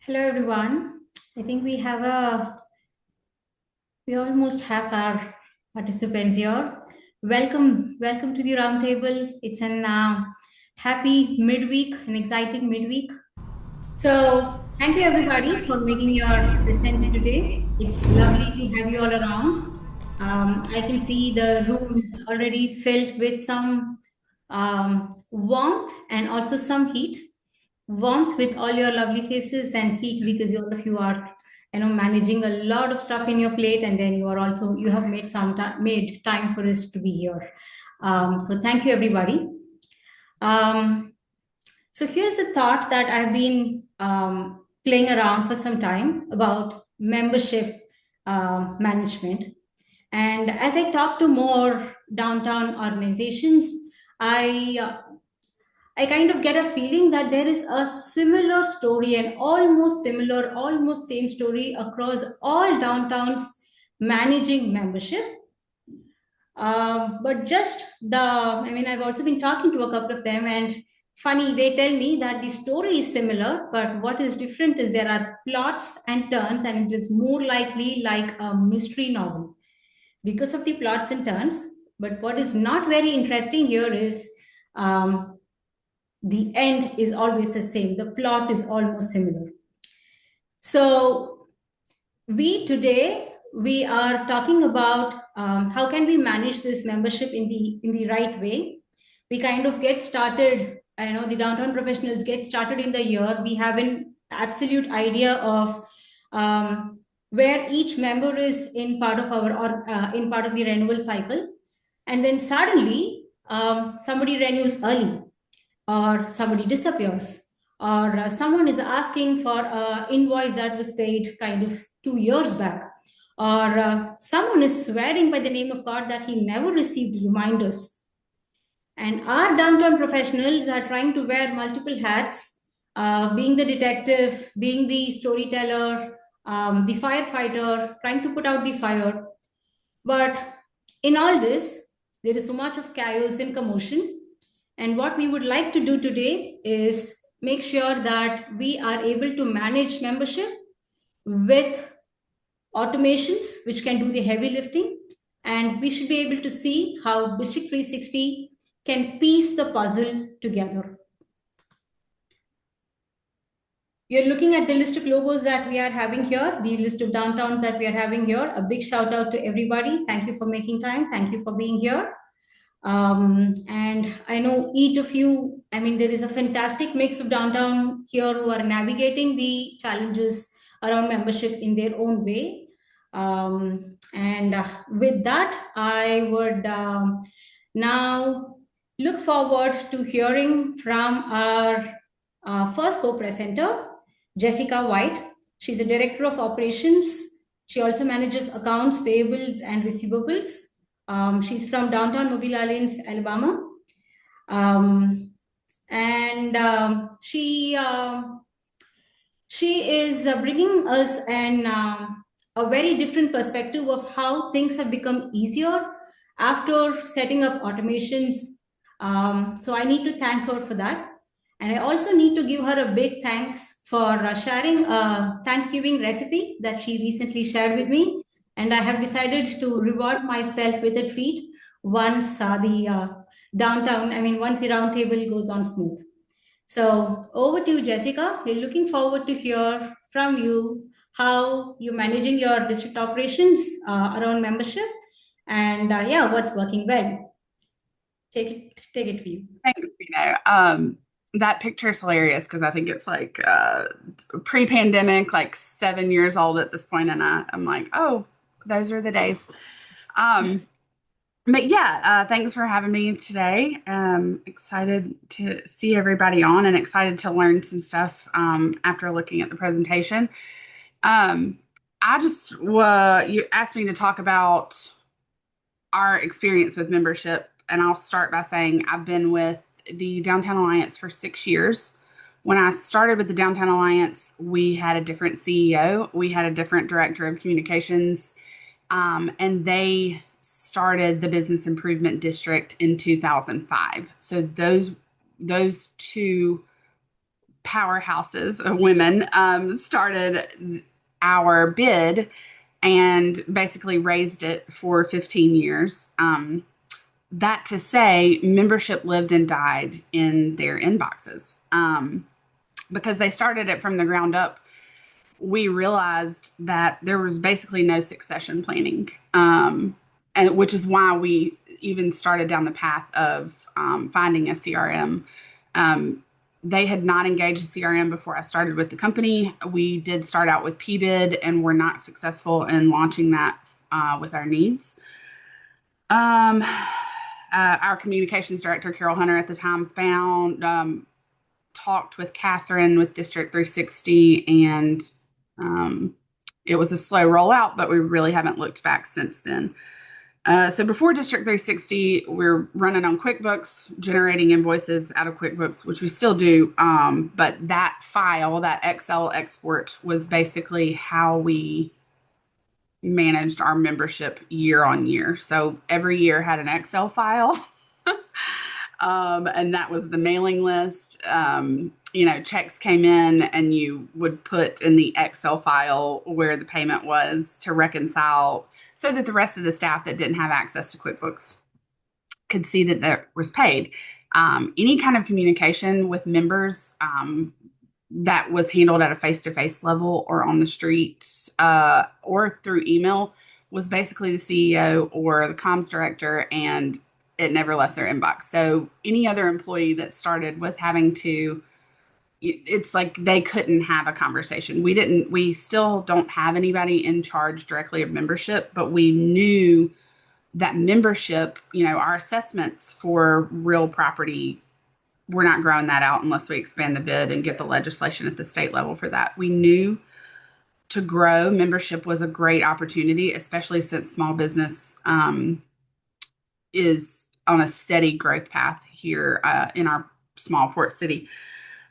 Hello, everyone. I think we almost have our participants here. Welcome to the roundtable. It's an happy midweek, an exciting midweek. So, thank you everybody for making your presence today. It's lovely to have you all around. I can see the room is already filled with some warmth and also some heat. Warmth with all your lovely faces, and heat because all of you are managing a lot of stuff in your plate, and then you have made made time for us to be here. So thank you everybody. um, so here's the thought that I've been playing around for some time about membership management. And as I talk to more downtown organizations, I I kind of get a feeling that there is a similar story and almost similar, almost same story across all downtowns managing membership. But just I've also been talking to a couple of them, and funny, they tell me that the story is similar, but what is different is there are plots and turns, and it is more likely like a mystery novel because of the plots and turns. But what is not very interesting here is the end is always the same. The plot is almost similar. So we are talking about how can we manage this membership in the right way. We kind of get started. I know the downtown professionals get started in the year. We have an absolute idea of where each member is in part of our or in part of the renewal cycle, and then suddenly somebody renews early, or somebody disappears, or someone is asking for an invoice that was paid kind of 2 years back, or someone is swearing by the name of God that he never received reminders. And our downtown professionals are trying to wear multiple hats, being the detective, being the storyteller, the firefighter, trying to put out the fire. But in all this, there is so much of chaos and commotion. And what we would like to do today is make sure that we are able to manage membership with automations, which can do the heavy lifting. And we should be able to see how District 360 can piece the puzzle together. You're looking at the list of logos that we are having here, the list of downtowns that we are having here. A big shout out to everybody. Thank you for making time. Thank you for being here. And I know each of you, there is a fantastic mix of downtown here who are navigating the challenges around membership in their own way. And with that, I would now look forward to hearing from our first co-presenter, Jessica White. She's a director of operations. She also manages accounts, payables, and receivables. She's from downtown Mobile Islands, Alabama. She is bringing us a very different perspective of how things have become easier after setting up automations. So I need to thank her for that. And I also need to give her a big thanks for sharing a Thanksgiving recipe that she recently shared with me. And I have decided to reward myself with a treat once once the roundtable goes on smooth. So over to you, Jessica. We're looking forward to hear from you how you're managing your district operations around membership, and what's working well. Take it for you. Thanks. That picture is hilarious because I think it's like pre-pandemic, like 7 years old at this point, and I'm like, oh, those are the days. But yeah, thanks for having me today. Excited to see everybody on and excited to learn some stuff after looking at the presentation. You asked me to talk about our experience with membership, and I'll start by saying I've been with the Downtown Alliance for 6 years. When I started with the Downtown Alliance, we had a different CEO. We had a different director of communications, and they started the Business Improvement District in 2005. So those two powerhouses of women started our bid and basically raised it for 15 years. That to say, membership lived and died in their inboxes because they started it from the ground up. We realized that there was basically no succession planning, and which is why we even started down the path of finding a CRM. Um, they had not engaged a CRM before I started with the company. We did start out with PBID and were not successful in launching that with our needs. Our communications director, Carol Hunter, at the time talked with Catherine with District360, and um, it was a slow rollout, but we really haven't looked back since then. So before District360, we're running on QuickBooks, generating invoices out of QuickBooks, which we still do. But that file, that Excel export, was basically how we managed our membership year on year. So every year had an Excel file. And that was the mailing list. Checks came in and you would put in the Excel file where the payment was to reconcile so that the rest of the staff that didn't have access to QuickBooks could see that that was paid. Any kind of communication with members that was handled at a face-to-face level or on the street or through email was basically the CEO or the comms director, and it never left their inbox. So any other employee that started was having to, it's like they couldn't have a conversation. We still don't have anybody in charge directly of membership, but we knew that membership, our assessments for real property, we're not growing that out unless we expand the bid and get the legislation at the state level for that. We knew to grow membership was a great opportunity, especially since small business is on a steady growth path here in our small port city.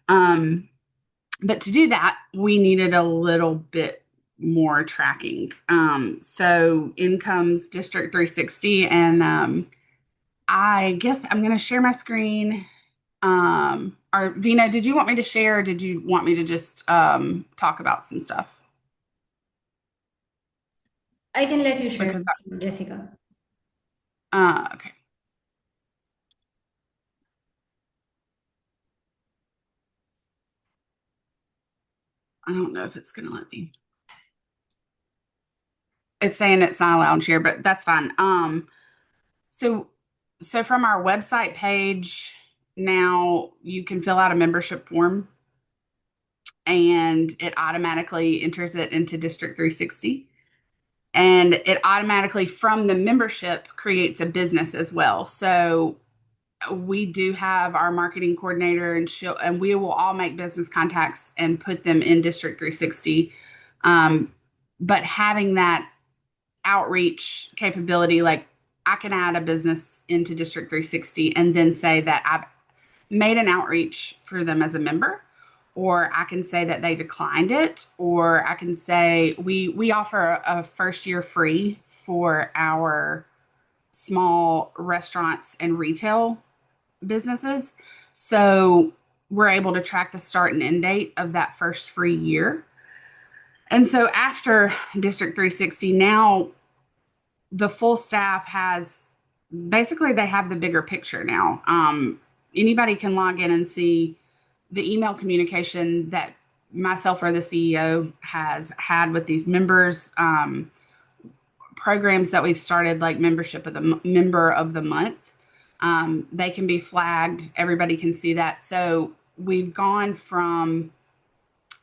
But to do that, we needed a little bit more tracking. So in comes District360, and I guess I'm going to share my screen. Or Vina, did you want me to share, or did you want me to just talk about some stuff? I can let you share, Because Jessica. okay, I don't know if it's going to let me. It's saying it's not allowed to share, but that's fine. So so from our website page, now you can fill out a membership form and it automatically enters it into District360. And it automatically from the membership creates a business as well. So we do have our marketing coordinator, and we will all make business contacts and put them in District360. But having that outreach capability, like I can add a business into District360 and then say that I've made an outreach for them as a member, or I can say that they declined it, or I can say we offer a first year free for our small restaurants and retail businesses. So we're able to track the start and end date of that first free year. And so after District360, now the full staff has basically they have the bigger picture now. Anybody can log in and see the email communication that myself or the CEO has had with these members, programs that we've started, like membership of the member of the month. They can be flagged. Everybody can see that. So we've gone from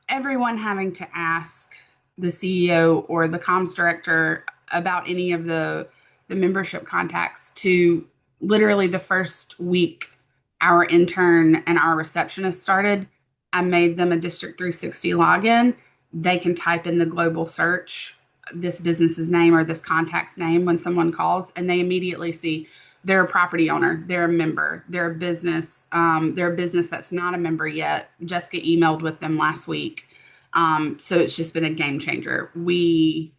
everyone having to ask the CEO or the comms director about any of the membership contacts to literally the first week our intern and our receptionist started. I made them a District360 login. They can type in the global search this business's name or this contact's name when someone calls, and they immediately see they're a property owner, they're a member, they're a business that's not a member yet. Jessica emailed with them last week. So it's just been a game changer. When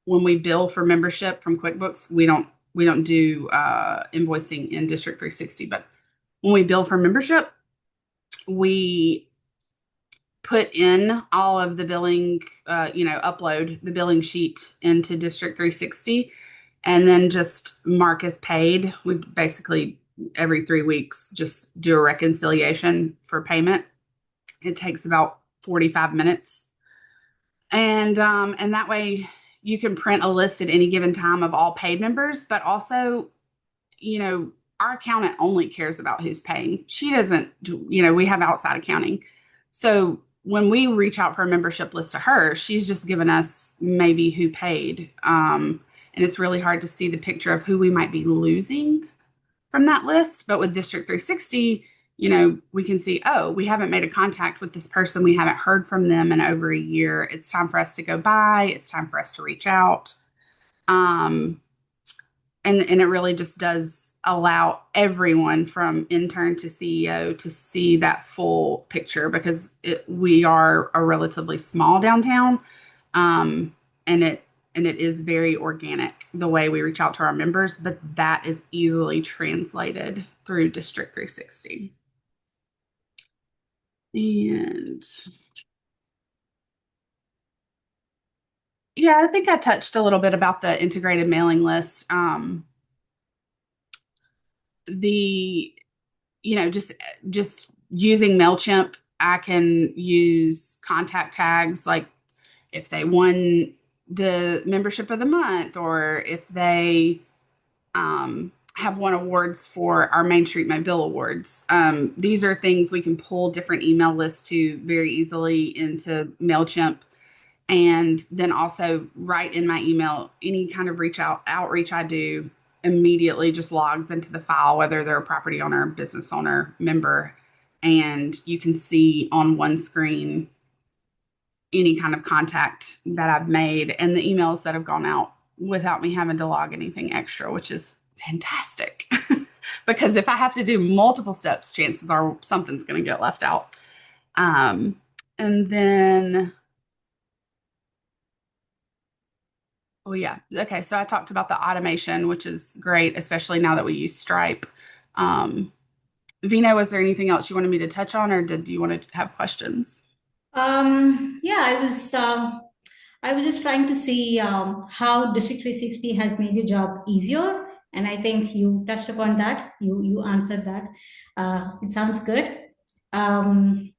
we bill for membership from QuickBooks, we don't do invoicing in District360, but when we bill for membership, we put in all of the billing, upload the billing sheet into District360 and then just mark as paid. We basically every 3 weeks just do a reconciliation for payment. It takes about 45 minutes. And that way you can print a list at any given time of all paid members, but also, our accountant only cares about who's paying. She doesn't, we have outside accounting. So when we reach out for a membership list to her, she's just given us maybe who paid. And it's really hard to see the picture of who we might be losing from that list. But with District360, we can see, oh, we haven't made a contact with this person. We haven't heard from them in over a year. It's time for us to go by. It's time for us to reach out. And it really just does allow everyone from intern to CEO to see that full picture, because we are a relatively small downtown. And it is very organic the way we reach out to our members, but that is easily translated through District360. And yeah, I think I touched a little bit about the integrated mailing list. The just using MailChimp, I can use contact tags like if they won the membership of the month, or if they have won awards for our Main Street Mobile Awards. These are things we can pull different email lists to very easily into MailChimp. And then also write in my email, any kind of outreach I do immediately just logs into the file, whether they're a property owner, business owner, member, and you can see on one screen any kind of contact that I've made and the emails that have gone out without me having to log anything extra, which is fantastic. Because if I have to do multiple steps, chances are something's going to get left out. And then, oh yeah, okay. So I talked about the automation, which is great, especially now that we use Stripe. Vina, was there anything else you wanted me to touch on, or did you want to have questions? Yeah, I was just trying to see how District 360 has made your job easier, and I think you touched upon that. You answered that. It sounds good. Um,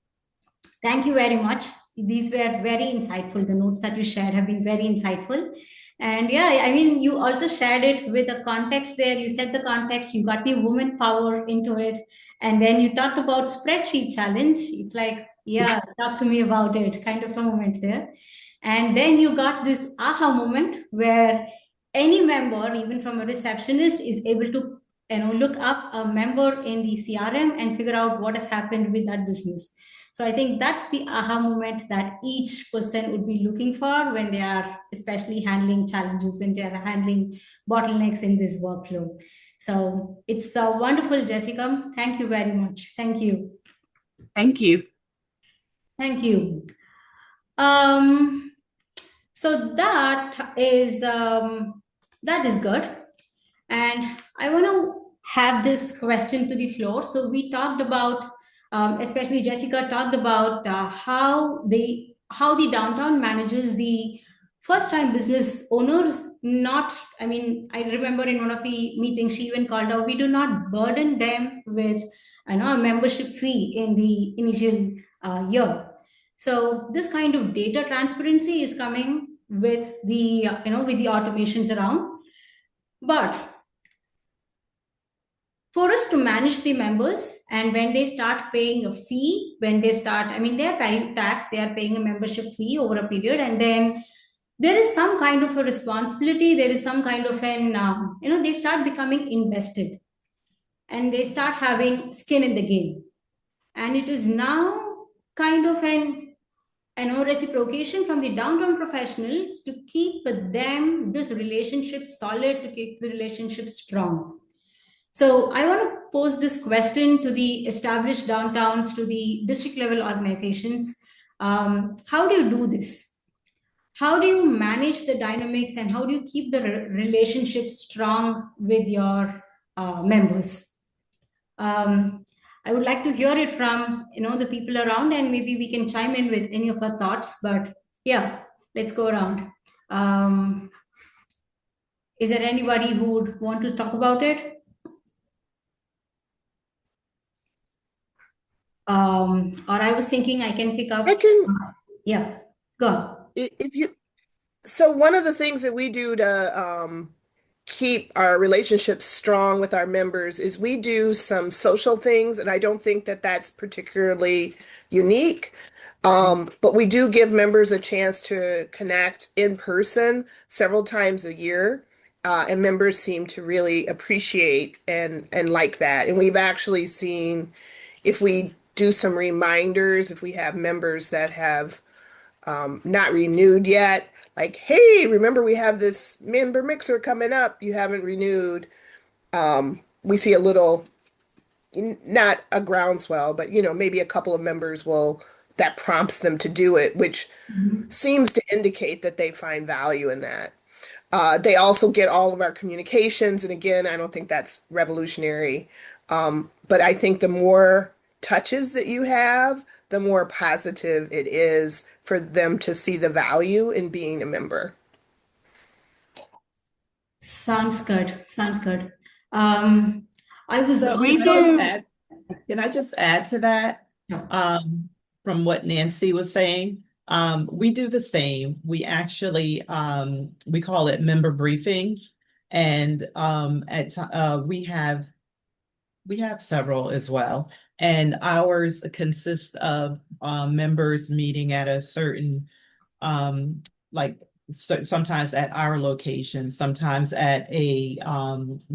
Thank you very much. These were very insightful. The notes that you shared have been very insightful. And yeah, I mean, you also shared it with a context there. You said the context, you got the woman power into it. And then you talked about spreadsheet challenge. It's like, yeah, talk to me about it, kind of a moment there. And then you got this aha moment where any member, even from a receptionist, is able to look up a member in the CRM and figure out what has happened with that business. So I think that's the aha moment that each person would be looking for when they are especially handling challenges, when they are handling bottlenecks in this workflow. So it's wonderful, Jessica. Thank you very much. Thank you. Thank you. Thank you. Um, so that is good. And I want to have this question to the floor. So we talked about, especially Jessica talked about how the downtown manages the first time business owners. Not, I mean, I remember in one of the meetings she even called out, we do not burden them with, a membership fee in the initial year. So this kind of data transparency is coming with the with the automations around. But for us to manage the members, and when they start paying a fee, when they start, I mean, they're paying tax, they are paying a membership fee over a period, and then there is some kind of a responsibility, there is some kind of an they start becoming invested, and they start having skin in the game, and it is now kind of an reciprocation from the downtown professionals to keep them this relationship solid, to keep the relationship strong. So I want to pose this question to the established downtowns, to the district level organizations. How do you do this? How do you manage the dynamics, and how do you keep the relationship strong with your members? Um, I would like to hear it from the people around, and maybe we can chime in with any of our thoughts. But yeah, let's go around. Um, is there anybody who would want to talk about it? Or I was thinking I can pick I up. can, Yeah, go on. if you, so one of the things that we do to keep our relationships strong with our members is we do some social things, and I don't think that that's particularly unique. But we do give members a chance to connect in person several times a year. And members seem to really appreciate and like that. And we've actually seen if we do some reminders, if we have members that have not renewed yet. Like, hey, remember we have this member mixer coming up. You haven't renewed. We see a little, not a groundswell, but maybe a couple of members will, that prompts them to do it, which Mhm. seems to indicate that they find value in that. They also get all of our communications, and again, I don't think that's revolutionary. But I think the more touches that you have, the more positive it is for them to see the value in being a member. Sounds good. Sounds good. Um, I was So We also. do. can I just add to that? No. Um, from what Nancy was saying, we do the same. We actually we call it member briefings, and we have several as well. And ours consist of members meeting at a certain like sometimes at our location, sometimes at a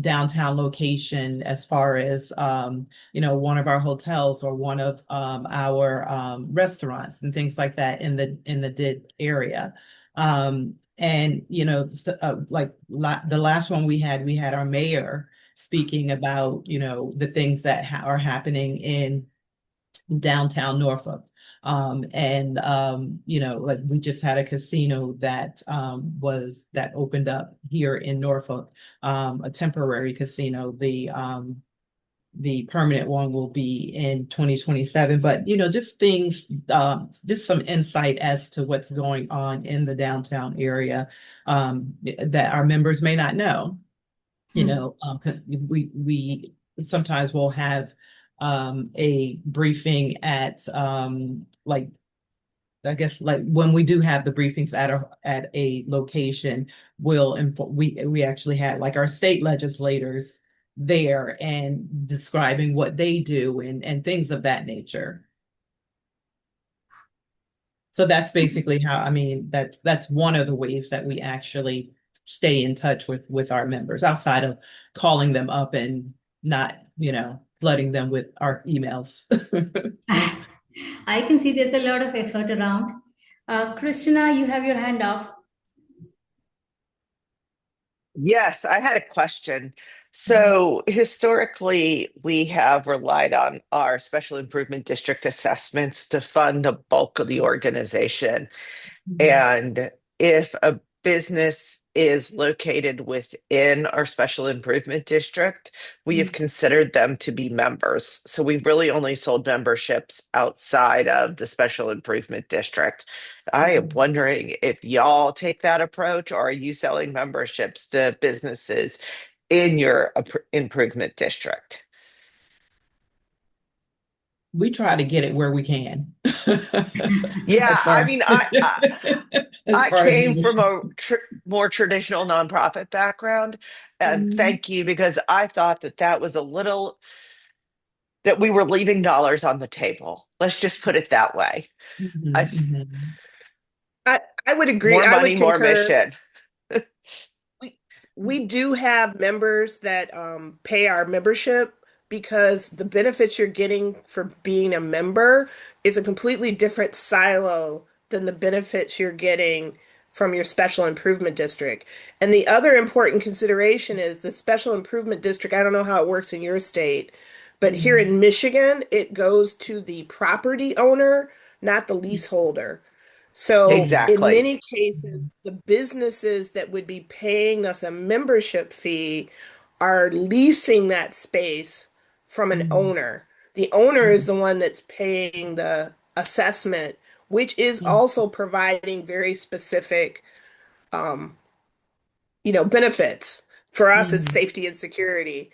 downtown location, as far as one of our hotels or one of our restaurants and things like that in the DID area. And the last one we had our mayor speaking about the things that are happening in downtown Norfolk. Like we just had a casino that that opened up here in Norfolk, a temporary casino. The permanent one will be in 2027. But just things, just some insight as to what's going on in the downtown area that our members may not know. Hmm. 'Cause we sometimes will have a briefing at like I guess like when we do have the briefings at a location, we actually had like our state legislators there and describing what they do and things of that nature. So that's basically how, I mean, that's one of the ways that we actually stay in touch with our members outside of calling them up and not, flooding them with our emails. I can see there's a lot of effort around. Christina, you have your hand up. Yes, I had a question. Yeah. So historically, we have relied on our special improvement district assessments to fund the bulk of the organization. Mhm. And if a business is located within our special improvement district, we have considered them to be members. So we've really only sold memberships outside of the special improvement district. I am Mhm. wondering if y'all take that approach, or are you selling memberships to businesses in your improvement district? We try to get it where we can. Yeah, As I far mean, I as I far as came from membership. a more traditional nonprofit background, and Mhm. thank you because I thought that that was a little that we were leaving dollars on the table. Let's just put it that way. I Mhm. Mhm. I would agree. More I money, would more concur. mission. We we do have members that pay our membership because the benefits you're getting for being a member is a completely different silo than the benefits you're getting from your special improvement district. And the other important consideration is the special improvement district. I don't know how it works in your state, but here Mhm. in Michigan, it goes to the property owner, not the leaseholder. So Mhm. in Exactly. many cases, the businesses that would be paying us a membership fee are leasing that space from an Mhm. owner. The owner is the one that's paying the assessment, which is also providing very specific, um, benefits. For us, it's Mhm. safety and security.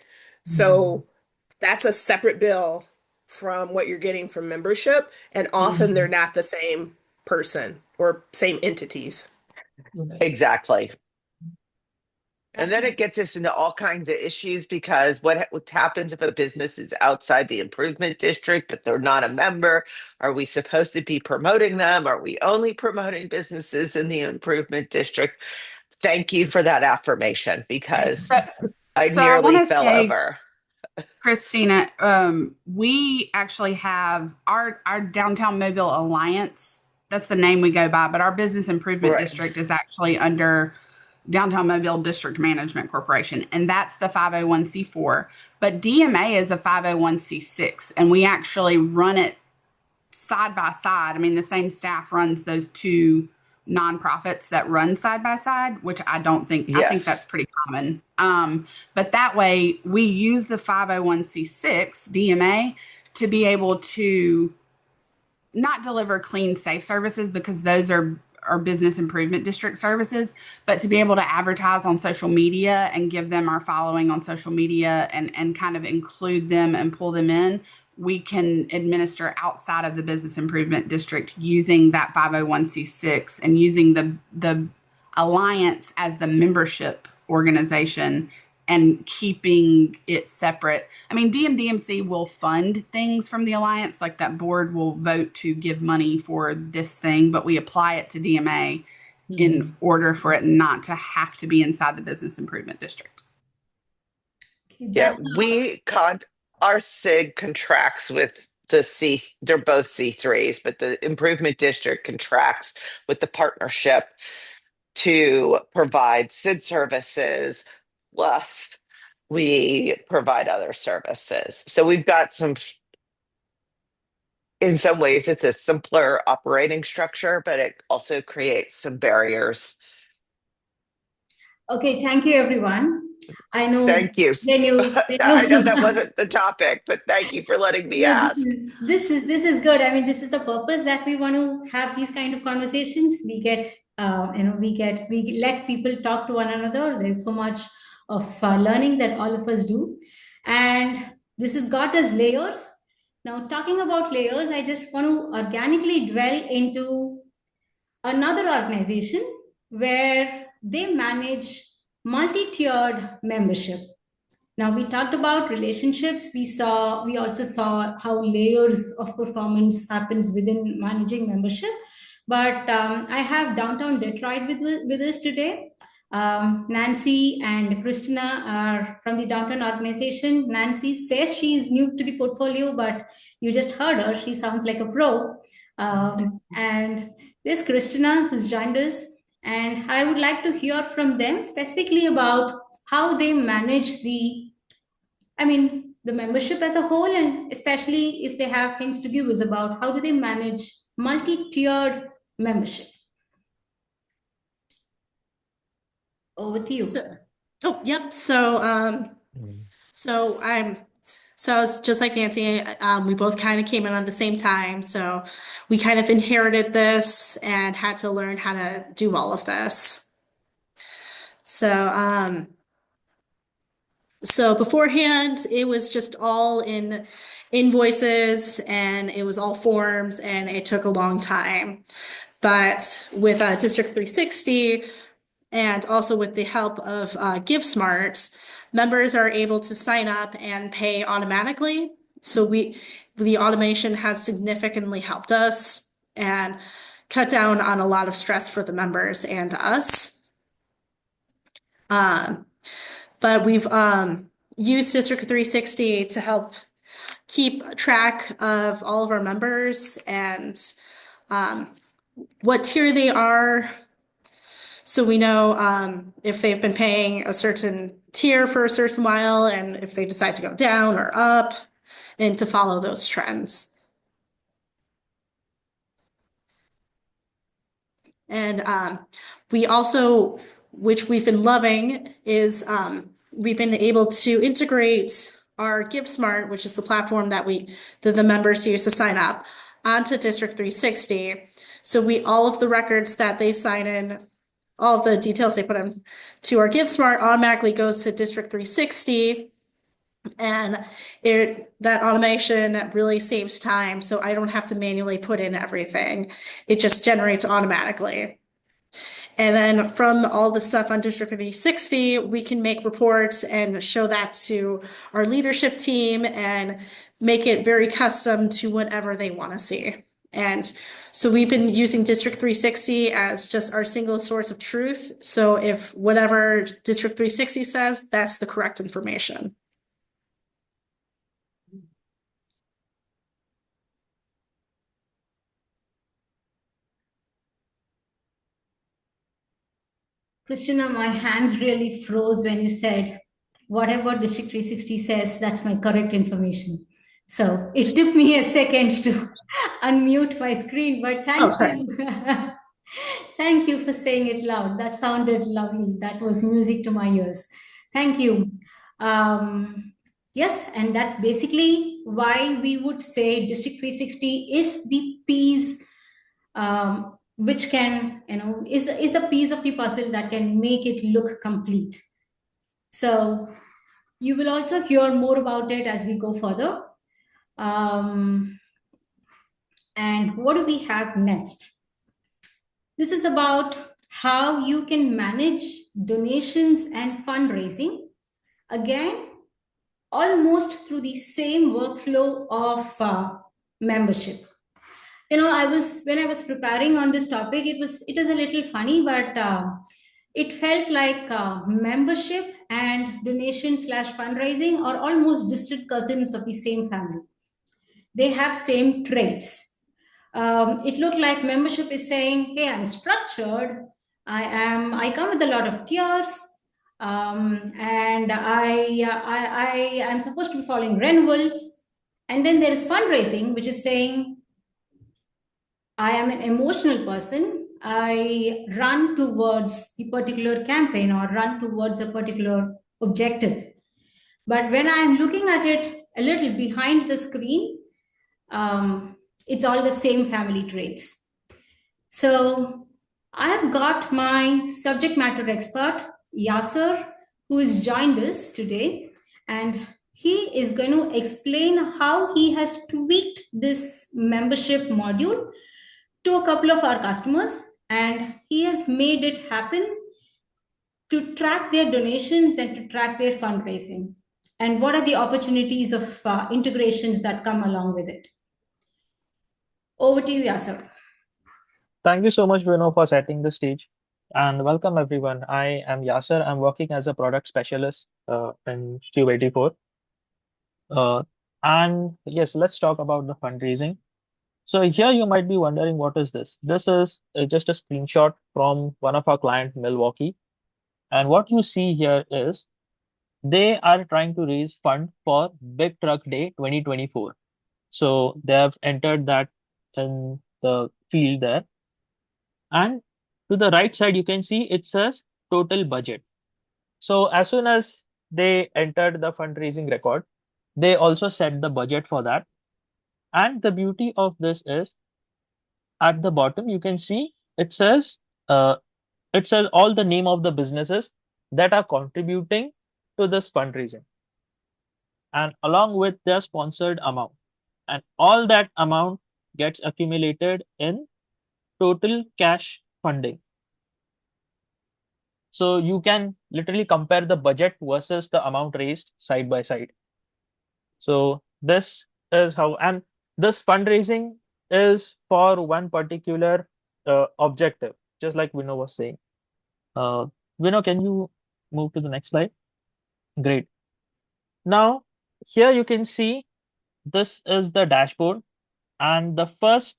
Mhm. So that's a separate bill from what you're getting from membership, and often they're Mhm. not the same person or same entities. Right. Exactly. And That's then it gets us into all kinds of issues because what happens if a business is outside the improvement district, but they're not a member? Are we supposed to be promoting them? Are we only promoting businesses in the improvement district? Thank you for that affirmation because So, I so I want nearly to fell say, over. Christina, we actually have our Downtown Mobile Alliance. That's the name we go by, but our business improvement Right. district is actually under Downtown Mobile District Management Corporation, and that's the 501c4. But DMA is a 501c6, and we actually run it side by side. I mean, the same staff runs those two nonprofits that run side by side, which I think that's Yes. pretty common. But that way we use the 501c6 DMA to be able to not deliver clean, safe services because those are business improvement district services, but to be able to advertise on social media and give them our following on social media and kind of include them and pull them in, we can administer outside of the business improvement district using that 501c6 and using the alliance as the membership organization and keeping it separate. I mean, DMDMC will fund things from the alliance, like that board will vote to give money for this thing, but we apply it to DMA in Mhm. order for it not to have to be inside the business improvement district. okay. Yeah, That's our SIG contracts with they're both C3s, but the improvement district contracts with the partnership to provide SID services, plus we provide other services. So we've got in some ways, it's a simpler operating structure, but it also creates some barriers. okay. Thank you, everyone. I know Thank you. when I know that you wasn't the topic, but thank you for letting me No, ask. this is good. I mean, this is the purpose that we want to have these kind of conversations. We get we let people talk to one another. There's so much of learning that all of us do, and this has got us layers. Now, talking about layers, I just want to organically dwell into another organization where they manage multi-tiered membership. Now we talked about relationships. We also saw how layers of performance happens within managing membership. But I have Downtown Detroit with us today. Nancy and Christina are from the Downtown organization. Nancy says she is new to the portfolio, but you just heard her. She sounds like a pro. And this Christina who's joined us, and I would like to hear from them specifically about how they manage the membership as a whole, and especially if they have hints to give us about how do they manage multi-tiered membership. Over to you. So, oh, yep. So, so I'm, so I was just like Nancy. We both kind of came in on the same time, so we kind of inherited this and had to learn how to do all of this. So, so beforehand, it was just all in invoices and it was all forms and it took a long time. But with District 360, and also with the help of GiveSmart, members are able to sign up and pay automatically. So the automation has significantly helped us and cut down on a lot of stress for the members and us. Um, but we've used District 360 to help keep track of all of our members and um, what tier they are, so we know if they've been paying a certain tier for a certain while and if they decide to go down or up, and to follow those trends. And we also, which we've been loving, is we've been able to integrate our GiveSmart, which is the platform that the members use to sign up, onto District360. So all of the records that they sign in, all of the details they put in to our GiveSmart automatically goes to District360. And that automation really saves time, so I don't have to manually put in everything. It just generates automatically. And then from all the stuff on District360, we can make reports and show that to our leadership team and make it very custom to whatever they want to see. And so we've been using District360 as just our single source of truth. So if whatever District360 says, that's the correct information. Christina, my hands really froze when you said, whatever District360 says, that's my correct information. So it took me a second to unmute my screen, but thank you. Thank you for saying it loud. That sounded lovely. That was music to my ears. Thank you. Yes, and that's basically why we would say District360 is the piece which can, is the piece of the puzzle that can make it look complete. So you will also hear more about it as we go further. And what do we have next? This is about how you can manage donations and fundraising. Again, almost through the same workflow of membership. When I was preparing on this topic, it is a little funny, but it felt like membership and donation/fundraising are almost distant cousins of the same family. They have same traits. It looked like membership is saying, hey, I'm structured. I come with a lot of tiers. And I'm supposed to be following renewals. And then there is fundraising, which is saying, I am an emotional person. I run towards a particular campaign or run towards a particular objective. But when I'm looking at it a little behind the screen, it's all the same family traits. So I have got my subject matter expert, Yasser, who has joined us today, and he is going to explain how he has tweaked this membership module to a couple of our customers, and he has made it happen to track their donations and to track their fundraising. And what are the opportunities of integrations that come along with it? Over to you, Yasser. Thank you so much, Bruno, for setting the stage. And welcome, everyone. I am Yasser. I'm working as a product specialist in Stu84. And yes, let's talk about the fundraising. So here you might be wondering, what is this? This is just a screenshot from one of our clients, Milwaukee. And what you see here is they are trying to raise fund for Big Truck Day 2024. So they have entered that in the field there. And to the right side, you can see it says total budget. So as soon as they entered the fundraising record, they also set the budget for that. And the beauty of this is at the bottom, you can see it says all the name of the businesses that are contributing to this fundraising and along with their sponsored amount. And all that amount gets accumulated in total cash funding. So you can literally compare the budget versus the amount raised side by side. So this is how, and this fundraising is for one particular objective, just like Vino was saying. Vino, can you move to the next slide? Great. Now, here you can see this is the dashboard, and the first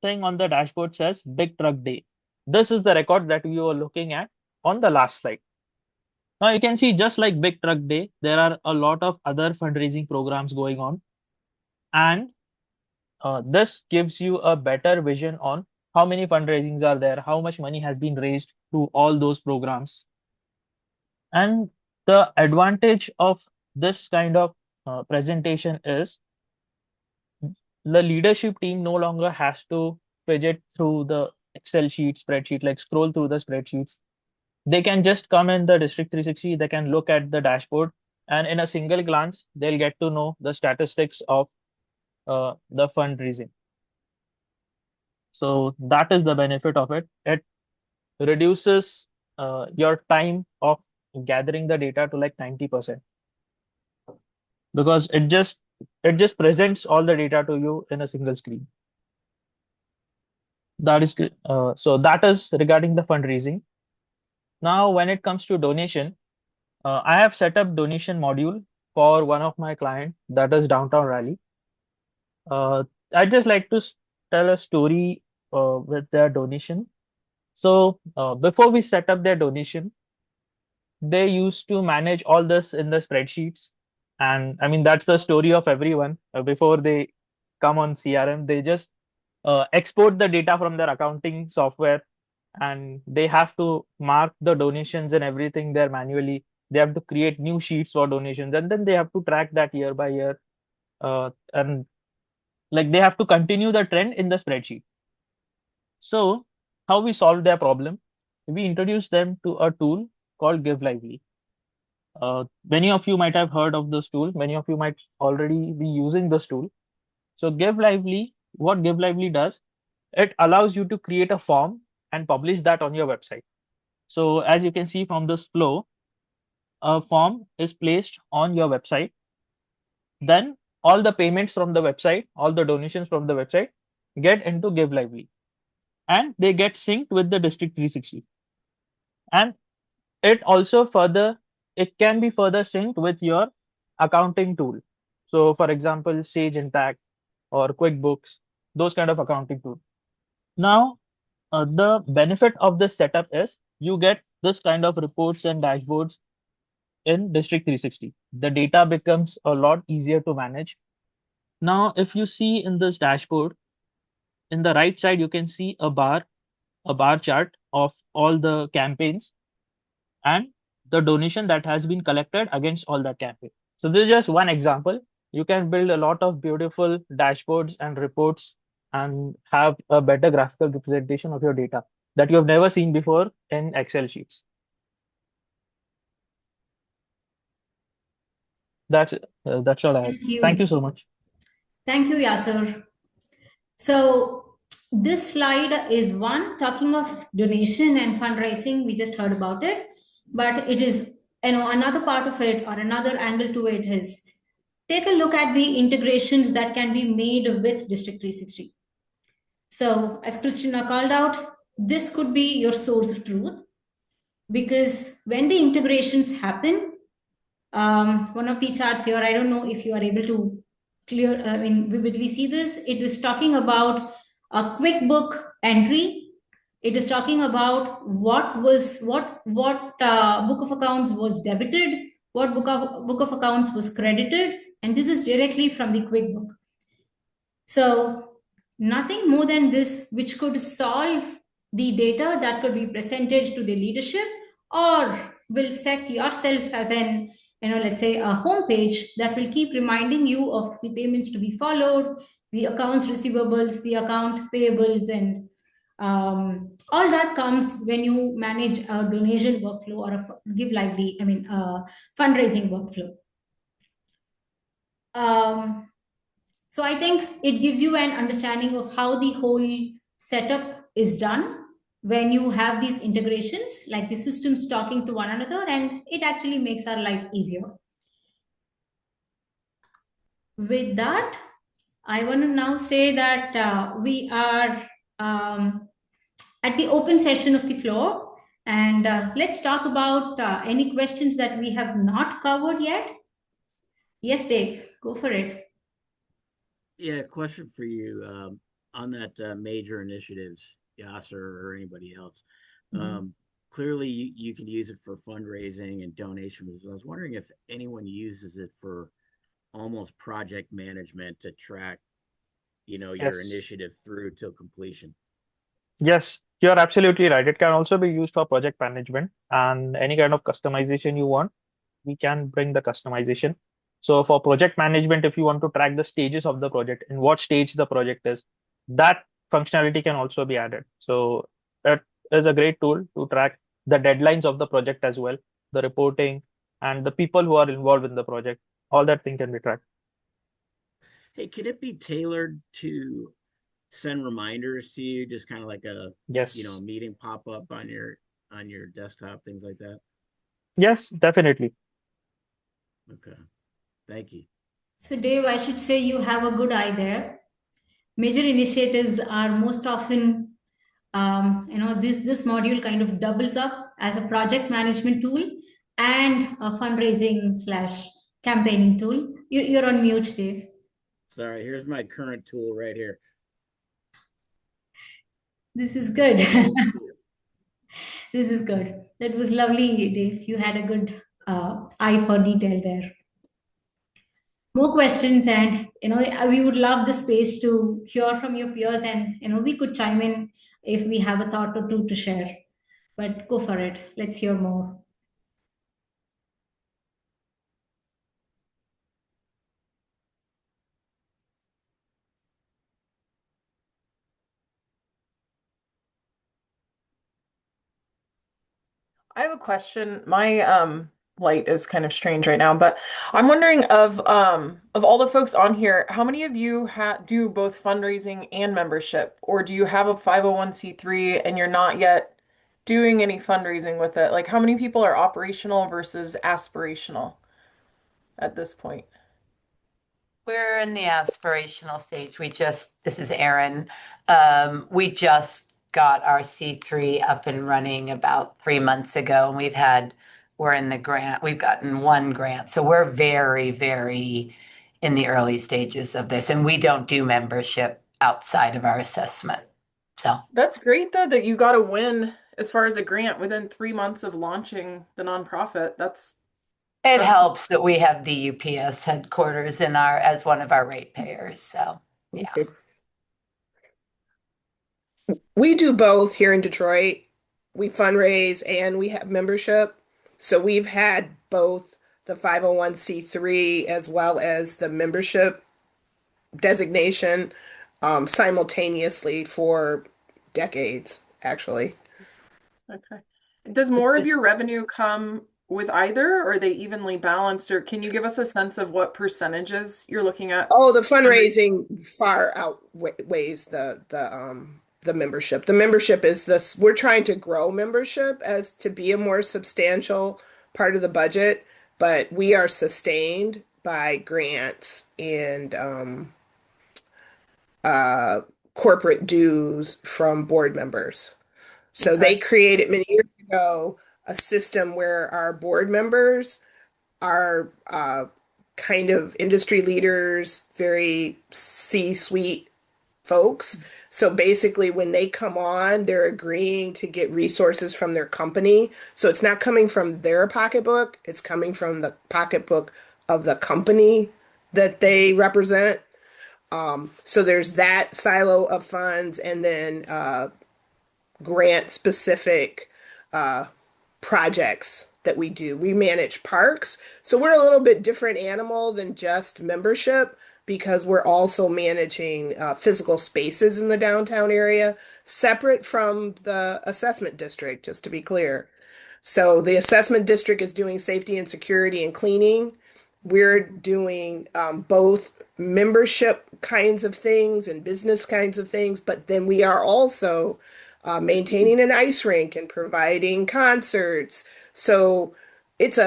thing on the dashboard says Big Truck Day. This is the record that we were looking at on the last slide. Now you can see, just like Big Truck Day, there are a lot of other fundraising programs going on. And this gives you a better vision on how many fundraisings are there, how much money has been raised through all those programs. And the advantage of this kind of presentation is the leadership team no longer has to fidget through the Excel sheet, spreadsheet, like scroll through the spreadsheets. They can just come in the District 360, they can look at the dashboard, and in a single glance, they'll get to know the statistics of the fundraising. So that is the benefit of it. It reduces your time of gathering the data to like 90% because it just presents all the data to you in a single screen. That is so that is regarding the fundraising. Now, when it comes to donation, I have set up donation module for one of my client that is Downtown Rally. I'd just like to tell a story with their donation. So before we set up their donation, they used to manage all this in the spreadsheets. And I mean, that's the story of everyone. Before they come on CRM, they just export the data from their accounting software and they have to mark the donations and everything there manually. They have to create new sheets for donations and then they have to track that year by year. And like they have to continue the trend in the spreadsheet. So how we solve their problem? We introduce them to a tool called Give Lively. Many of you might have heard of this tool. Many of you might already be using this tool. So Give Lively, what Give Lively does, it allows you to create a form and publish that on your website. So as you can see from this flow, a form is placed on your website. Then all the payments from the website, all the donations from the website get into Give Lively. And they get synced with the District 360. And it also it can be further synced with your accounting tool. So for example, Sage Intacct or QuickBooks, those kind of accounting tool. Now, the benefit of this setup is you get this kind of reports and dashboards in District 360. The data becomes a lot easier to manage. Now, if you see in this dashboard, in the right side, you can see a bar chart of all the campaigns and the donation that has been collected against all that campaign. So this is just one example. You can build a lot of beautiful dashboards and reports and have a better graphical representation of your data that you have never seen before in Excel sheets. That's all I have. Thank you. Thank you so much. Thank you, Yasser. So this slide is one talking of donation and fundraising. We just heard about it, but it is, another part of it or another angle to it is take a look at the integrations that can be made with District 360. So as Christina called out, this could be your source of truth because when the integrations happen, one of the charts here, I don't know if you are able to vividly see this. It is talking about a QuickBook entry. It is talking about what book of accounts was debited, what book of accounts was credited, and this is directly from the QuickBook. So nothing more than this, which could solve the data that could be presented to the leadership, or will set yourself as an, let's say a home page that will keep reminding you of the payments to be followed, the accounts receivables, the account payables, and all that comes when you manage a donation workflow or a Give Lively, fundraising workflow. So I think it gives you an understanding of how the whole setup is done when you have these integrations, like the systems talking to one another, and it actually makes our life easier. With that, I want to now say that we are at the open session of the floor, and let's talk about any questions that we have not covered yet. Yes, Dave, go for it. Yeah, question for you on that major initiatives, Yasser or anybody else. Clearly, you can use it for fundraising and donations. I was wondering if anyone uses it for almost project management to track, your initiative through till completion. Yes, you're absolutely right. It can also be used for project management and any kind of customization you want. We can bring the customization. So for project management, if you want to track the stages of the project and what stage the project is, that functionality can also be added. So that is a great tool to track the deadlines of the project as well, the reporting, and the people who are involved in the project. All that thing can be tracked. Hey, can it be tailored to send reminders to you, just kind of like a Yes. meeting pop up on your desktop, things like that? Yes, definitely. Okay, thank you. So, Dave, I should say you have a good eye there. Major initiatives are most often, this module kind of doubles up as a project management tool and a fundraising slash campaigning tool. You're on mute, Dave. Sorry, here's my current tool right here. This is good. Cool. This is good. That was lovely, Dave. You had a good eye for detail there. More questions, and we would love the space to hear from your peers, and we could chime in if we have a thought or two to share. But go for it. Let's hear more. I have a question. My light is kind of strange right now, but I'm wondering of all the folks on here, how many of you do both fundraising and membership, or do you have a 501(c)(3) and you're not yet doing any fundraising with it? Like how many people are operational versus aspirational at this point? We're in the aspirational stage. This is Erin. We just got our C3 up and running about 3 months ago, and we're in the grant. We've gotten one grant. So we're very, very in the early stages of this, and we don't do membership outside of our assessment. So That's great though that you got a win as far as a grant within 3 months of launching the nonprofit. it helps that we have the UPS headquarters as one of our ratepayers. So yeah. We do both here in Detroit. We fundraise and we have membership. So we've had both the 501(c)(3) as well as the membership designation simultaneously for decades, actually. Okay. Does more of your revenue come with either, or are they evenly balanced, or can you give us a sense of what percentages you're looking at? Oh, the fundraising far outweighs the membership. The membership is this, we're trying to grow membership as to be a more substantial part of the budget, but we are sustained by grants and corporate dues from board members. So Okay. they created many years ago a system where our board members are kind of industry leaders, very C-suite folks. So basically, when they come on, they're agreeing to get resources from their company. So it's not coming from their pocketbook, it's coming from the pocketbook of the company that they represent. So there's that silo of funds, and then grant specific projects that we do. We manage parks. So we're a little bit different animal than just membership because we're also managing physical spaces in the downtown area, separate from the assessment district, just to be clear. So the assessment district is doing safety and security and cleaning. We're doing both membership kinds of things and business kinds of things, but then we are also maintaining an ice rink and providing concerts. So it's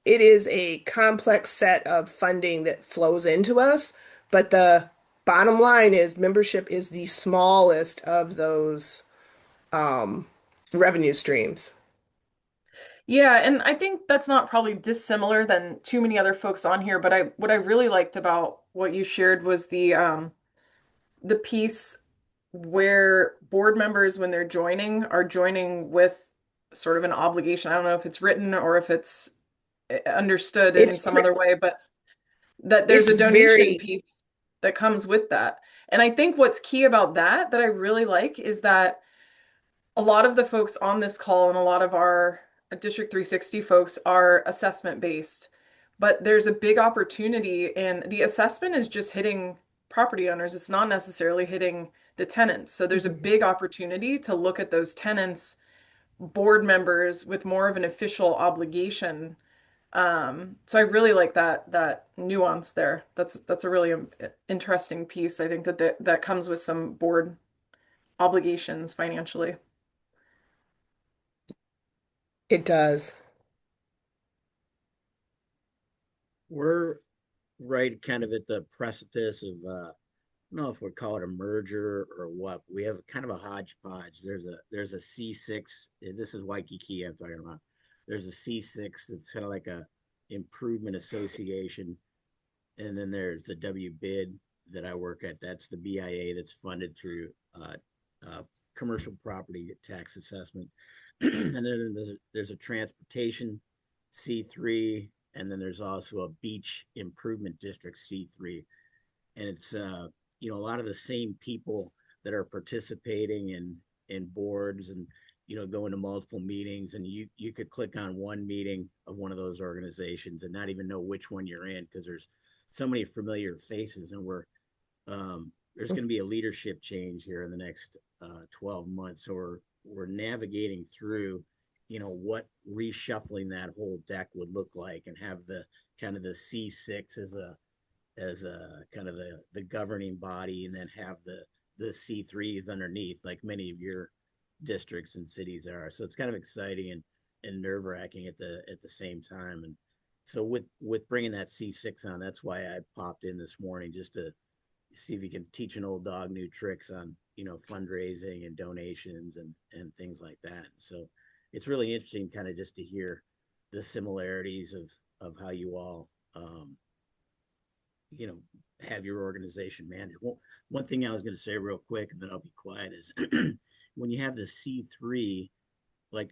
it is a complex set of funding that flows into us, but the bottom line is membership is the smallest of those revenue streams. Yeah, and I think that's not probably dissimilar than too many other folks on here, but what I really liked about what you shared was the piece where board members, when they're joining, are joining with sort of an obligation. I don't know if it's written or if it's understood in It's some other way, but that there's it's a donation very piece that comes with that. And I think what's key about that I really like is that a lot of the folks on this call and a lot of our District 360 folks are assessment based. but there's a big opportunity, and the assessment is just hitting property owners. It's not necessarily hitting the tenants. So there's a big opportunity to look at those tenants, board members with more of an official obligation. So I really like that nuance there. That's a really interesting piece. I think that comes with some board obligations financially. It does. We're right kind of at the precipice of I don't know if we'd call it a merger or what. We have kind of a hodgepodge. There's a C6. This is Waikiki I'm talking about. There's a C6 that's kind of like a improvement association, and then there's the WBID that I work at. That's the BIA that's funded through commercial property tax assessment. And then there's a transportation C3, and then there's also a beach improvement district C3, and it's a lot of the same people that are participating in boards and going to multiple meetings, and you could click on one meeting of one of those organizations and not even know which one you're in because there's so many familiar faces, and there's going to be a leadership change here in the next 12 months, so we're navigating through what reshuffling that whole deck would look like, and have the kind of the C6 as a kind of the governing body, and then have the C3s underneath, like many of your districts and cities are. So it's kind of exciting and nerve-wracking at the same time. And so with bringing that C6 on, that's why I popped in this morning, just to see if you can teach an old dog new tricks on fundraising and donations and things like that. So it's really interesting kind of just to hear the similarities of how you all have your organization managed. One thing I was going to say real quick, and then I'll be quiet, is when you have the C3, like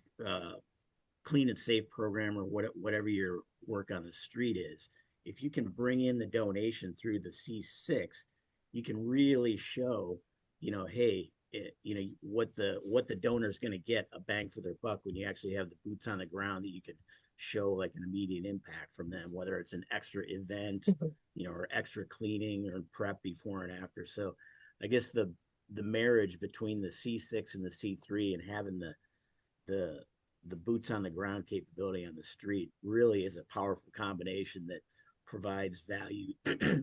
clean and safe program, or whatever your work on the street is, if you can bring in the donation through the C6, you can really show, hey, what the donor is going to get a bang for their buck when you actually have the boots on the ground that you can show like an immediate impact from them, whether it's an extra event, or extra cleaning or prep before and after. So I guess the marriage between the C6 and the C3 and having the boots on the ground capability on the street really is a powerful combination that provides value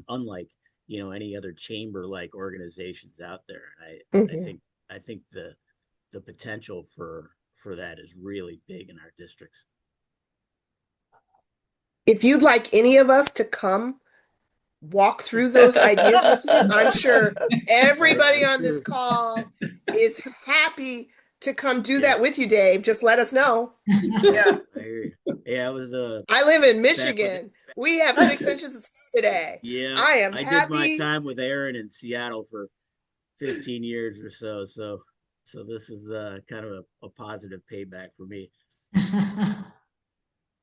unlike any other chamber like organizations out there. And I think the potential for that is really big in our districts. If you'd like any of us to come walk through those ideas with you, I'm sure everybody on this call is happy to come do that with you, Dave. Just let us know. Yeah. I hear you. Yeah, I live in Michigan. We have 6 inches of snow today. Yeah, I am I happy. did my time with Aaron in Seattle for 15 years or so. So this is kind of a positive payback for me.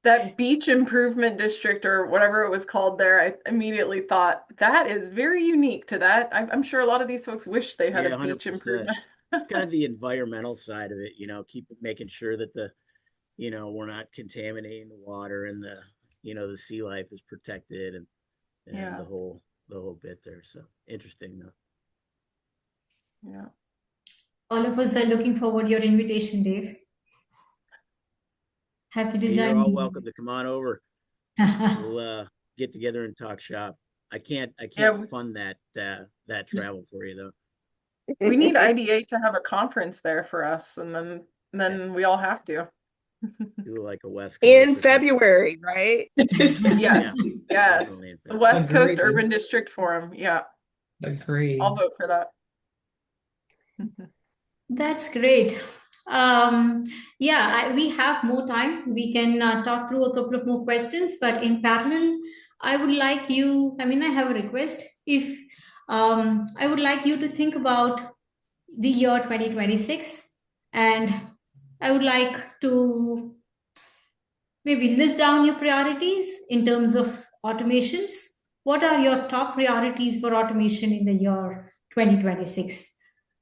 That beach improvement district, or whatever it was called there, I immediately thought that is very unique to that. I'm sure a lot of these folks wish they had a beach 100%. improvement. It's kind of the environmental side of it, keep making sure that we're not contaminating the water, and the sea life is protected, and Yeah. the whole bit there. So interesting though. Yeah. All of us are looking forward to your invitation, Dave. Happy to join. You're all welcome to come on over. We'll get together and talk shop. I can't fund that travel for you though. We need IDA to have a conference there for us, and then we all have to. Do like a West Coast in February, right? Yes. Yes. The West Coast Urban District Forum. Yeah. Agree. I'll vote for that. That's great. We have more time. We can talk through a couple of more questions, but in parallel, I would like you, I have a request. If I would like you to think about the year 2026, and I would like to maybe list down your priorities in terms of automations. What are your top priorities for automation in the year 2026?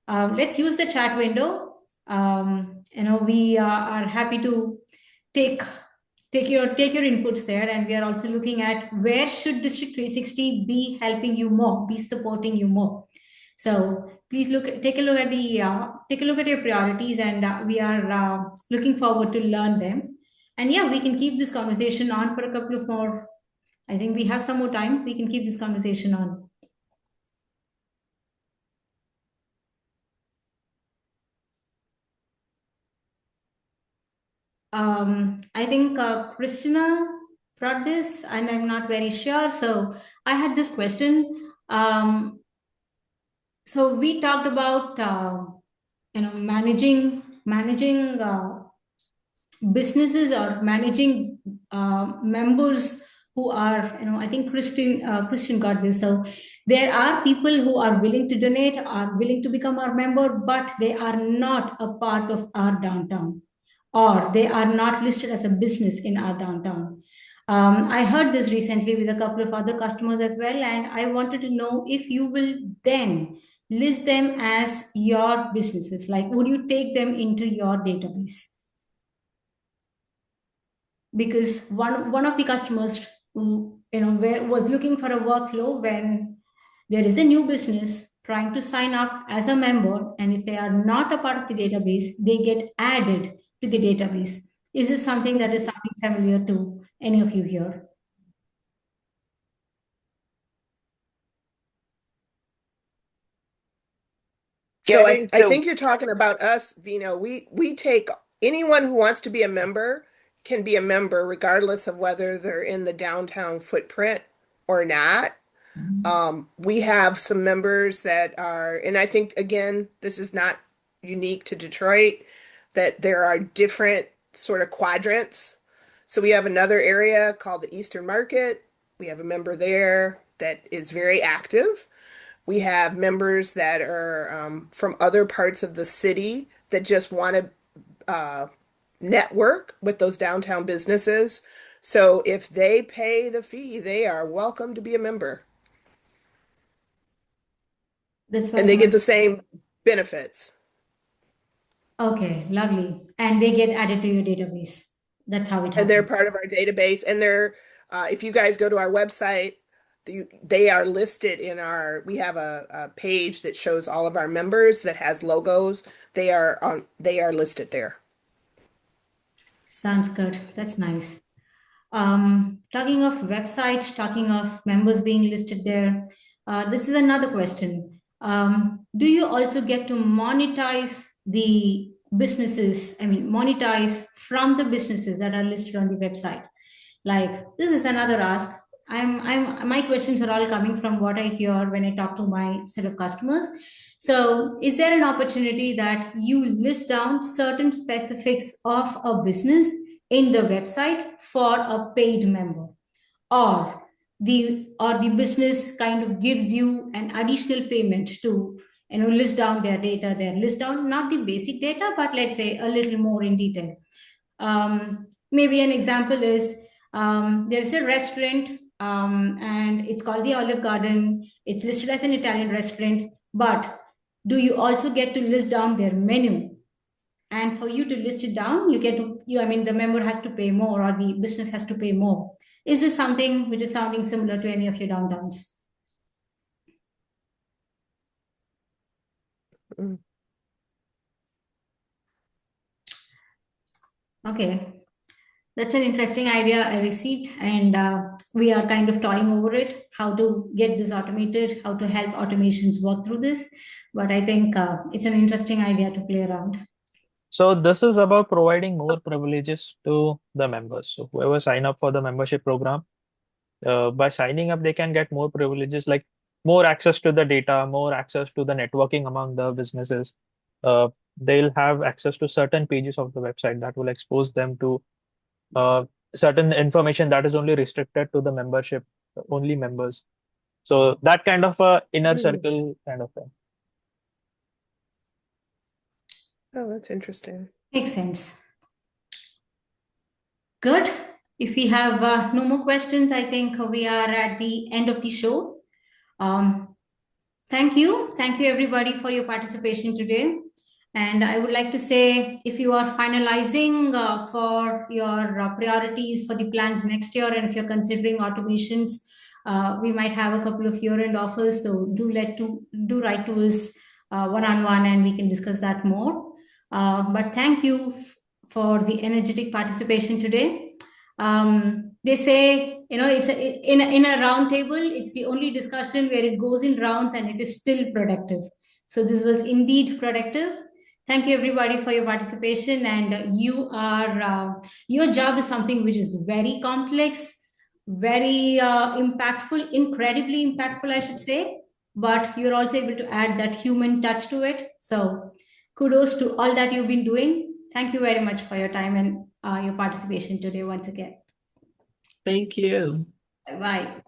Let's use the chat window. We are happy to take take your inputs there, and we are also looking at where should District 360 be helping you more, be supporting you more. So please take a look at your priorities, and we are looking forward to learn them. And yeah, we can keep this conversation on for a couple of more. I think we have some more time. We can keep this conversation on. I think Christina brought this, and I'm not very sure. So I had this question. So we talked about managing businesses or managing members who are, I think Christian got this. So there are people who are willing to donate, are willing to become our member, but they are not a part of our downtown, or they are not listed as a business in our downtown. I heard this recently with a couple of other customers as well, and I wanted to know if you will then list them as your businesses. Like, would you take them into your database? Because one of the customers was looking for a workflow when there is a new business trying to sign up as a member, and if they are not a part of the database, they get added to the database. Is this something that is something familiar to any of you here? So I think you're talking about us, Vino. We take anyone who wants to be a member can be a member regardless of whether they're in the downtown footprint or not. We have some members that are, and I think again, this is not unique to Detroit, that there are different sort of quadrants. So we have another area called the Eastern Market. We have a member there that is very active. We have members that are from other parts of the city that just want to network with those downtown businesses. So if they pay the fee, they are welcome to be a member. And they get the same benefits. Okay, lovely. And they get added to your database. That's how it happens. And they're part of our database. And they're, if you guys go to our website, they are listed in our, we have a page that shows all of our members that has logos. They are listed there. Sounds good. That's nice. Talking of website, talking of members being listed there, this is another question. Do you also get to monetize the businesses? I mean, monetize from the businesses that are listed on the website? Like, this is another ask. My questions are all coming from what I hear when I talk to my set of customers. So is there an opportunity that you list down certain specifics of a business in the website for a paid member, or the business kind of gives you an additional payment to list down their data there, list down not the basic data, but let's say a little more in detail. Maybe an example is there's a restaurant and it's called the Olive Garden. It's listed as an Italian restaurant, but do you also get to list down their menu? And for you to list it down, the member has to pay more, or the business has to pay more. Is this something which is sounding similar to any of your downtowns? Okay. That's an interesting idea I received, and we are kind of toying over it, how to get this automated, how to help automations work through this. But I think it's an interesting idea to play around. So this is about providing more privileges to the members. So whoever sign up for the membership program, by signing up, they can get more privileges, like more access to the data, more access to the networking among the businesses. They'll have access to certain pages of the website that will expose them to certain information that is only restricted to the membership, only members. So that kind of a inner circle kind of thing. Oh, that's interesting. Makes sense. Good. If we have no more questions, I think we are at the end of the show. Thank you. Thank you, everybody, for your participation today. And I would like to say, if you are finalizing for your priorities for the plans next year, and if you're considering automations, we might have a couple of year-end offers. So do write to us one-on-one, and we can discuss that more. But thank you for the energetic participation today. They say, it's in a round table, it's the only discussion where it goes in rounds and it is still productive. So this was indeed productive. Thank you everybody for your participation, and your job is something which is very complex, very impactful, incredibly impactful, I should say, but you're also able to add that human touch to it. So kudos to all that you've been doing. Thank you very much for your time and your participation today once again. Thank you. Bye.